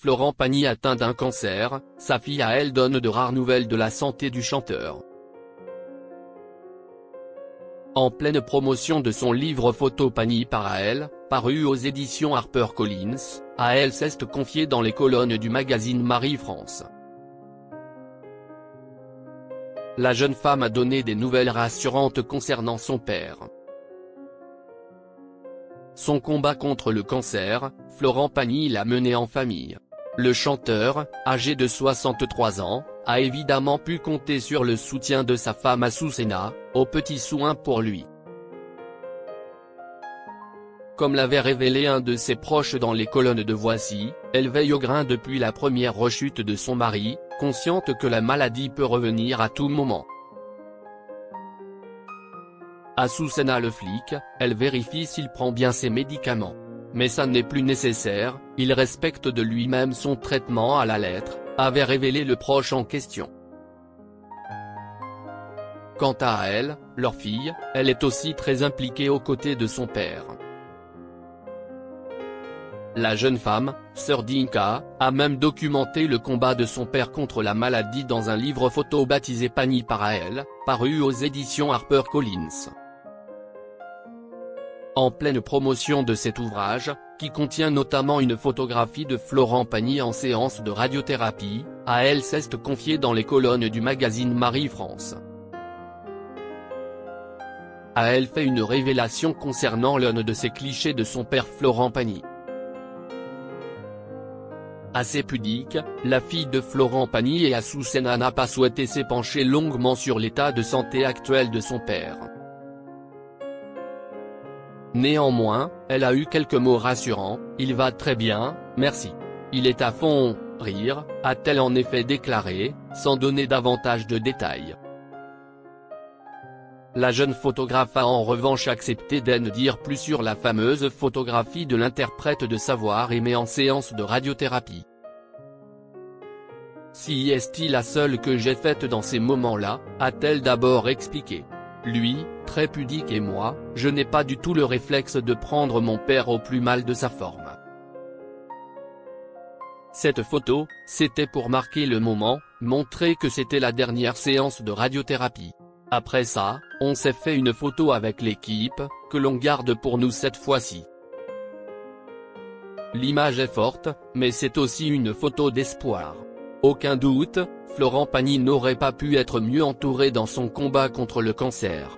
Florent Pagny atteint d'un cancer, sa fille à elle donne de rares nouvelles de la santé du chanteur. En pleine promotion de son livre photo Pagny par A.L., paru aux éditions HarperCollins, A.L. s'est confiée dans les colonnes du magazine Marie-France. La jeune femme a donné des nouvelles rassurantes concernant son père. Son combat contre le cancer, Florent Pagny l'a mené en famille. Le chanteur, âgé de 63 ans, a évidemment pu compter sur le soutien de sa femme Azucena, aux petits soins pour lui. Comme l'avait révélé un de ses proches dans les colonnes de Voici, elle veille au grain depuis la première rechute de son mari, consciente que la maladie peut revenir à tout moment. Azucena le flic, elle vérifie s'il prend bien ses médicaments. Mais ça n'est plus nécessaire, il respecte de lui-même son traitement à la lettre, avait révélé le proche en question. Quant à elle, leur fille, elle est aussi très impliquée aux côtés de son père. La jeune femme, sœur d'Inka, a même documenté le combat de son père contre la maladie dans un livre photo baptisé Pagny par A.L., paru aux éditions HarperCollins. En pleine promotion de cet ouvrage, qui contient notamment une photographie de Florent Pagny en séance de radiothérapie, A.L. s'est confiée dans les colonnes du magazine Marie-France. A.L. fait une révélation concernant l'un de ses clichés de son père Florent Pagny. Assez pudique, la fille de Florent Pagny et Azucena n'a pas souhaité s'épancher longuement sur l'état de santé actuel de son père. Néanmoins, elle a eu quelques mots rassurants, « Il va très bien, merci. Il est à fond, rire », a-t-elle en effet déclaré, sans donner davantage de détails. La jeune photographe a en revanche accepté d'en dire plus sur la fameuse photographie de l'interprète de Savoir aimer en séance de radiothérapie. Si est-il la seule que j'ai faite dans ces moments-là, a-t-elle d'abord expliqué. Lui, très pudique et moi, je n'ai pas du tout le réflexe de prendre mon père au plus mal de sa forme. Cette photo, c'était pour marquer le moment, montrer que c'était la dernière séance de radiothérapie. Après ça, on s'est fait une photo avec l'équipe, que l'on garde pour nous cette fois-ci. L'image est forte, mais c'est aussi une photo d'espoir. Aucun doute, Florent Pagny n'aurait pas pu être mieux entouré dans son combat contre le cancer.